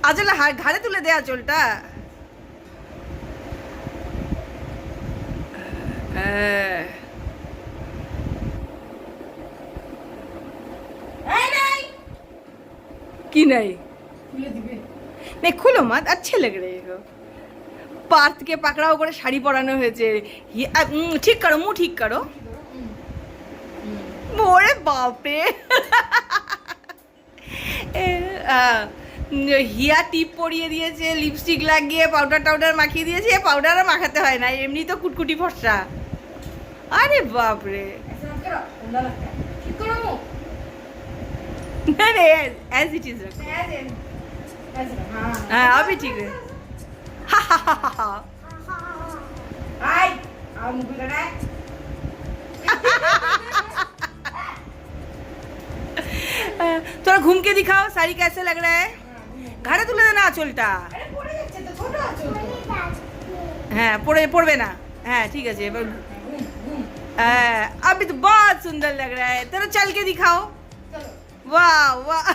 আঁচলে ঘাড়ে তুলে দে আঁচলটা। কি নাই नहीं खुलो मत, अच्छे लग रहे हो। पार्थ के पकड़ाओ করে শাড়ি পরানো হয়েছে। ঠিক করো, মুখ ঠিক করো। ওরে বাপরে। হিয়া টিপ পরিয়ে দিয়েছে, লিপস্টিক লাগিয়ে পাউডার টাউডার মাখিয়ে দিয়েছে। পাউডার আর মাখাতে হয় না, এমনি তো কুটকুটি ফর্সা। আরে বাপরে। नहीं एज इट इज हाँ अभी ठीक है। थोड़ा घूम के दिखाओ साड़ी कैसे लग रहा है। घाड़े तुले देना आंचलটা। हाँ पड़बे ना। हाँ ठीक है। अभी तो बहुत सुंदर लग रहा है। तेरा चल के दिखाओ। वाह वाह।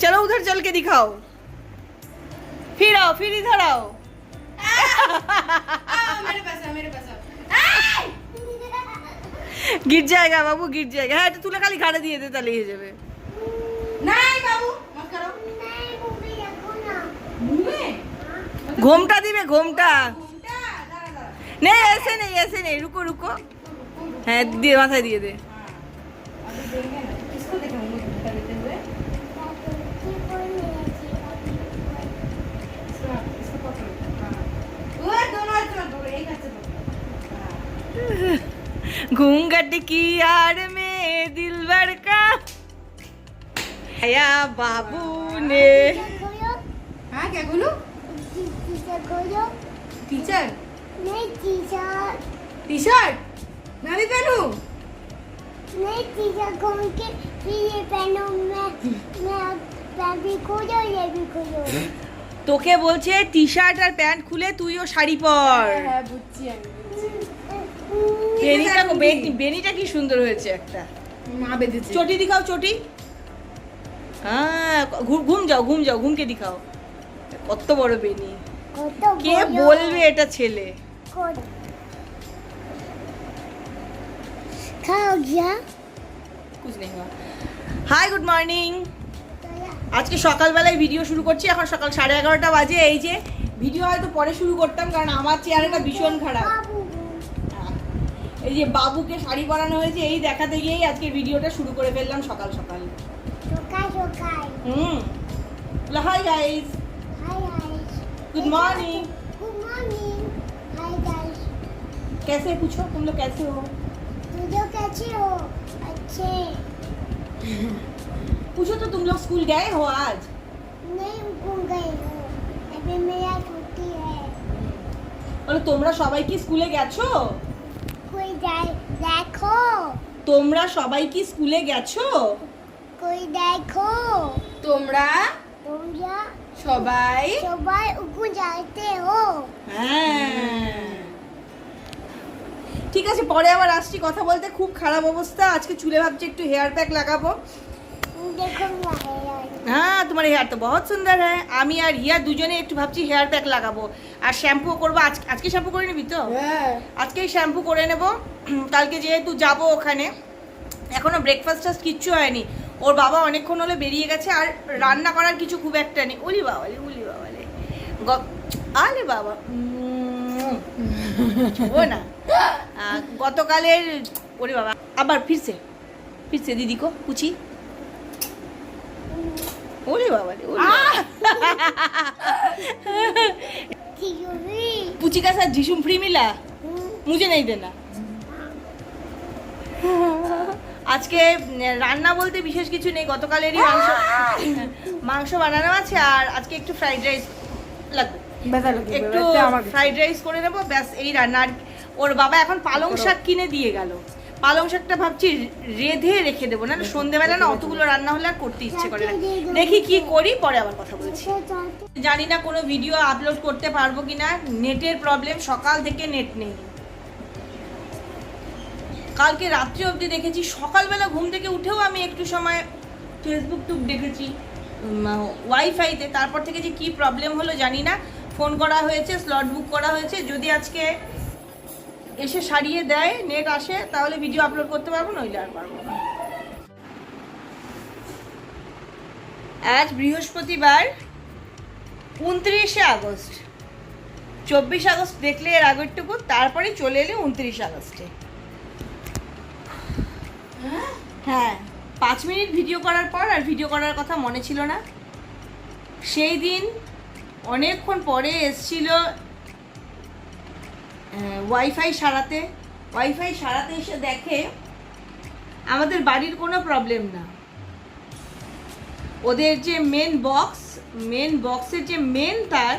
चलो उधर चल के दिखाओ। फिर आओ, फिर इधर आओ। मेरे पास गिर जाएगा बाबू, गिर जाएगा। হ্যাঁ তুলে খালি ঘাড়ে দিয়ে দে, তাহলে হয়ে যাবে। নাই বাবু মত করো। নাই বুবি রাখো না। ঘুমে ঘোমটা দিবে, ঘোমটা। ঘোমটা দাঁড়া দাঁড়া। नहीं ऐसे नहीं, रुको रुको। হ্যাঁ দিয়ে মাথায় দিয়ে দে। अभी देंगे ना, किसको दिखाऊंगी घूमता देते हुए। इसको पकड़ो। हां वो दोनों हाथ में दो, एक हाथ से दो। घूंघट की आड़ में दिलबर का आया बाबू ने। हाँ क्या बोलूं? टीचर नहीं टी शर्ट मैं भी पहनूं। नहीं टीचर घूम के फिर ये पहनो। मैं भी खोलो, ये भी खोलो। তোকে বলছে টি শার্ট আর প্যান্ট খুলে তুইও শাড়ি পর। হ্যাঁ বুঝছি আমি। বেনিটা কি সুন্দর হয়েছে একটা। মা বেঁধেছে। চটি দিখাও, চটি। হ্যাঁ ঘুম যাও, ঘুম के दिखाओ। কত বড় বেনি। কে বলবে এটা ছেলে। খাও গিয়া कुछ नहीं हुआ। Hi good morning. আজকে সকালবেলায় ভিডিও শুরু করছি। এখন সকাল 11:30 বাজে। এই যে ভিডিও হয়তো পরে শুরু করতাম, কারণ আমার চেহারাটা ভীষণ খারাপ। এই যে বাবুকে শাড়ি পরানো হয়েছে, এই দেখাতে গিয়েই আজকে ভিডিওটা শুরু করে ফেললাম সকাল সকাল। সকাল hi guys, hi guys, good morning. Good morning. Hi guys, कैसे पूछो, तुम लोग कैसे हो? तुम लोग कैसे हो? अच्छे। पूछो तो तुम लोग स्कूल गए हो आज? नहीं घूम गए हो, अभी मेरा छुट्टी है। বলো তোমরা সবাই কি স্কুলে গেছো? कोई जाए देखो। তোমরা সবাই কি স্কুলে গেছো? कोई देखो। তোমরা সবাই उनको जाते हो। হ্যাঁ ঠিক আছে, পরে আবার আসছি কথা বলতে। খুব খারাপ অবস্থা আজকে। চুলে ভাবছি একটু হেয়ার প্যাক লাগাবো। देखो मेरा হ্যাঁ তোমার হেয়ার তো বহুত সুন্দর है। আমি আর হিয়া দুজনে একটু ভাবছি হেয়ার প্যাক লাগাবো আর শ্যাম্পু করবো। আজকে শ্যাম্পু করে নিবি তো? হ্যাঁ আজকেই শ্যাম্পু করে নেব। কালকে যেহেতু যাব ওখানে, এখনো ব্রেকফাস্ট কিচ্ছু হয়নি। ওর বাবা অনেকক্ষণ হলে বেরিয়ে গেছে, আর রান্না করার কিছু খুব একটা নেই। উলি বাবালে আরে বাবা ও না গতকালের। ওরে বাবা আবার ফিরছে দিদি কো পুছি। ওরে বাবালে पूछी का साथ डिशुम फ्री मिला, मुझे नहीं देना। আজকে রান্না বলতে বিশেষ কিছু নেই। গতকালেরই মাংস বানানো আছে, আর আজকে একটু ফ্রাইড রাইস লাগবে। একটু ফ্রাইড রাইস করে নেবো, ব্যাস এই রান্না। আর ওর বাবা এখন পালং শাক কিনে দিয়ে গেল। পালং শাকটা ভাবছি রেঁধে রেখে দেবো, না সন্ধ্যেবেলা না অতগুলো রান্না হলে আর করতে ইচ্ছে করে না। দেখি কি করি, পরে আবার কথা বলছি। জানি না কোনো ভিডিও আপলোড করতে পারবো কিনা, নেটের প্রবলেম। সকাল থেকে নেট নেই। কালকে রাত্রি অবধি দেখেছি। সকালবেলা ঘুম থেকে উঠেও আমি একটু সময় ফেসবুক টুক দেখেছি ওয়াইফাইতে, তারপর থেকে যে কি প্রবলেম হলো জানি না। ফোন করা হয়েছে, স্লট বুক করা হয়েছে, যদি আজকে এসে সারিয়ে দেয়, নেট আসে, তাহলে ভিডিও আপলোড করতে পারবো, নইলে আর পারবো না। আজ বৃহস্পতিবার 29শে আগস্ট। 24 আগস্ট দেখলে এর আগেরটুকু, তারপরে চলে এলে 29 আগস্টে। হ্যাঁ, 5 মিনিট ভিডিও করার পর আর ভিডিও করার কথা মনে ছিল না। সেই দিন অনেকক্ষণ পরে এসছিল ওয়াইফাই সারাতে। ওয়াইফাই সারাতে এসে দেখে আমাদের বাড়ির কোনো প্রবলেম না, ওদের যে মেন বক্সের যে মেন তার,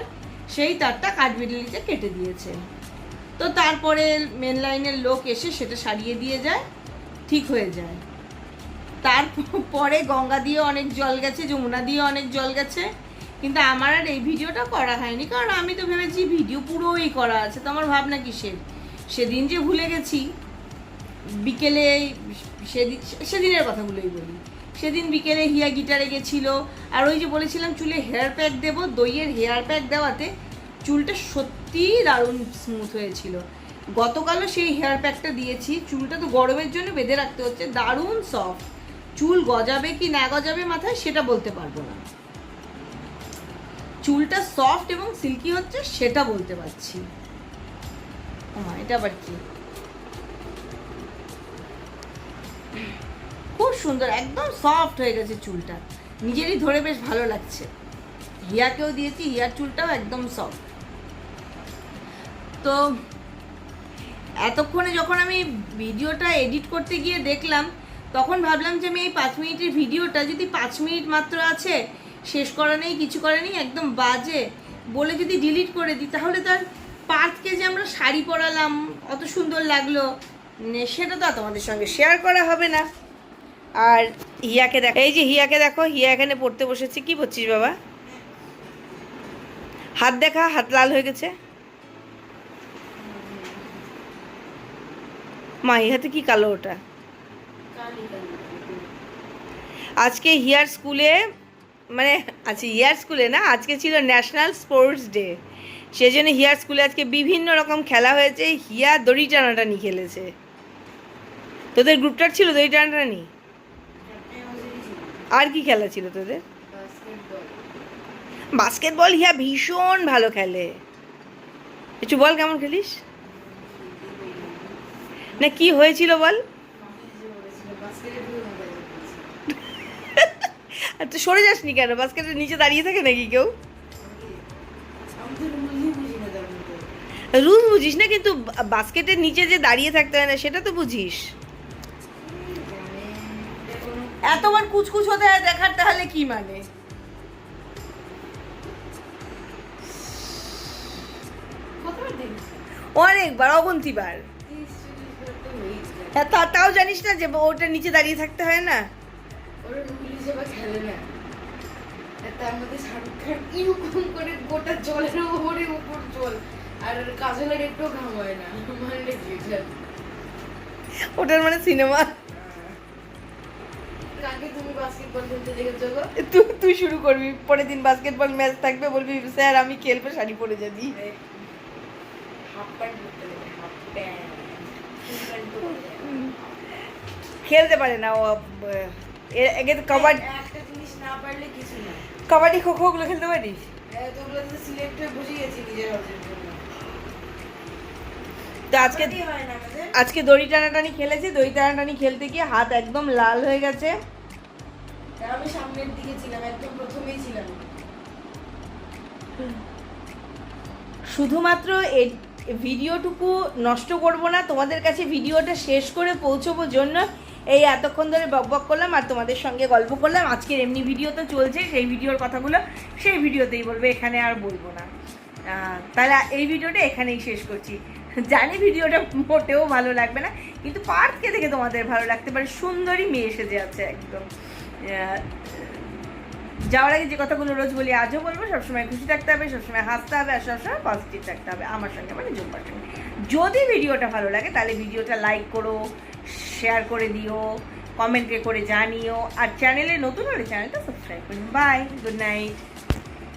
সেই তারটা কাঠবিড়ালিতে কেটে দিয়েছে। তো তারপরে মেন লাইনের লোক এসে সেটা সারিয়ে দিয়ে যায়, ঠিক হয়ে যায়। তারপরে গঙ্গা দিয়ে অনেক জল গেছে, যমুনা দিয়ে অনেক জল গেছে, কিন্তু আমার আর এই ভিডিওটা করা হয়নি, কারণ আমি তো ভেবেছি ভিডিও পুরোই করা আছে। তো আমার ভাবনা কিসের, সেদিন যে ভুলে গেছি বিকেলে, সেদিনের কথাগুলোই বলি। সেদিন বিকেলে হিয়া গিটারে গেছিলো, আর ওই যে বলেছিলাম চুলে হেয়ার প্যাক দেবো, দইয়ের হেয়ার প্যাক দেওয়াতে চুলটা সত্যিই দারুণ স্মুথ হয়েছিল। গতকালও সেই হেয়ার প্যাকটা দিয়েছি, চুলটা তো গরমের জন্য বেঁধে রাখতে হচ্ছে, দারুণ সফট। চুল গজাবে কি না গজাবে মাথায় সেটা বলতে পারবো না, চুলটা সফট এবং সিল্কি হচ্ছে সেটা বলতে পারছি। এটা আবার কি, খুব সুন্দর, একদম সফট হয়ে গেছে চুলটা, নিজেরই ধরে বেশ ভালো লাগছে। হিয়াকেও দিয়েছি, হিয়ার চুলটাও একদম সফট। তো এতক্ষণে যখন আমি ভিডিওটা এডিট করতে গিয়ে দেখলাম, তখন ভাবলাম যে আমি এই 5 মিনিটের ভিডিওটা, যদি 5 মিনিট মাত্র আছে, শেষ করা নেই, কিছু করা নেই, একদম বাজে বলে যদি ডিলিট করে দিই, তাহলে তার পার্থকে যে আমরা শাড়ি পরালাম, অত সুন্দর লাগলো, সেটা তো তোমাদের সঙ্গে শেয়ার করা হবে না। আর হিয়াকে দেখো, এই যে হিয়াকে দেখো, হিয়া এখানে পড়তে বসেছে। কি পড়ছিস বাবা? হাত দেখা, হাত লাল হয়ে গেছে। মা, এই হাতে কি কালো ওটা? আজকে হিয়ার স্কুলে, মানে আচ্ছা হিয়ার স্কুলে না, আজকে ছিল ন্যাশনাল স্পোর্টস ডে, সেই জন্য হিয়ার স্কুলে আজকে বিভিন্ন রকম খেলা হয়েছে। হিয়া দড়ি টানাটানি খেলেছে। তোদের গ্রুপটার ছিল দড়ি টানাটানি? আর কি খেলা ছিল তোদের? বাস্কেটবল। হিয়া ভীষণ ভালো খেলে। একটু বল কেমন খেলিস, না কি হয়েছিল বল। আর তুই সরে যাসনি কেন? বাস্কেটের নিচে দাঁড়িয়ে থাকে নাকি কেউ? রুল বুঝিস না, কিন্তু বাস্কেটের নিচে যে দাঁড়িয়ে থাকতে হয় না, সেটা তো বুঝিস। এতবার কুচকুচ হতে দেখার তাহলে কি মানে? অনেকবার, অগন্তিবার। তাও জানিস না যে ওটা নিচে দাঁড়িয়ে থাকতে হয় না? গোটা জলের উপরে উপর জল, আর কাজলের একটু ঘাম হয় না, ওটার মানে সিনেমা। তুমি বাস্কেটবল খেলতে দেখেছো? তুই শুরু করবি, পরের দিন বাস্কেটবল ম্যাচ থাকবে, বলবি স্যার আমি খেলবো, শাড়ি পরে যাবি। খেলতে পারে না ও, কবাডি, একটা জিনিস না পারলে কিছু না। কবাডি খো খো গুলো খেলতে পারিস? তোগুলো তো সিলেক্ট হয়ে বসে গেছি নিজের হাতের জন্য। তো আজকে দড়ি টানাটানি খেলেছি, দড়ি টানাটানি খেলতে গিয়ে হাত একদম লাল হয়ে গেছে। আমি সামনের দিকে ছিলাম, একদম প্রথমেই ছিলাম। শুধুমাত্র এই ভিডিওটুকু নষ্ট করব না, তোমাদের কাছে ভিডিওটা শেষ করে পৌঁছবো জন্য এই এতক্ষণ ধরে বকবক করলাম আর তোমাদের সঙ্গে গল্প করলাম। আজকের এমনি ভিডিও তো চলছে, সেই ভিডিওর কথাগুলো সেই ভিডিওতেই বলবো, এখানে আর বলবো না। তাহলে এই ভিডিওটা এখানেই শেষ করছি। জানি ভিডিওটা মোটেও ভালো লাগবে না, কিন্তু পার্থকে দেখে তোমাদের ভালো লাগতে পারে। সুন্দরী মেয়ে সেজে আছে একদম। যাওয়ার আগে যে কথাগুলো রোজ বলি আজও বলবো, সবসময় খুশি থাকতে হবে, সবসময় হাসতে হবে, আর সবসময় পজিটিভ থাকতে হবে আমার সঙ্গে, মানে জুম্পার সঙ্গে। যদি ভিডিওটা ভালো লাগে তাহলে ভিডিওটা লাইক করো, শেয়ার করে দিও, কমেন্টে করে জানিও, আর চ্যানেলে নতুন হলে চ্যানেলটা সাবস্ক্রাইব করুন। Bye, good night.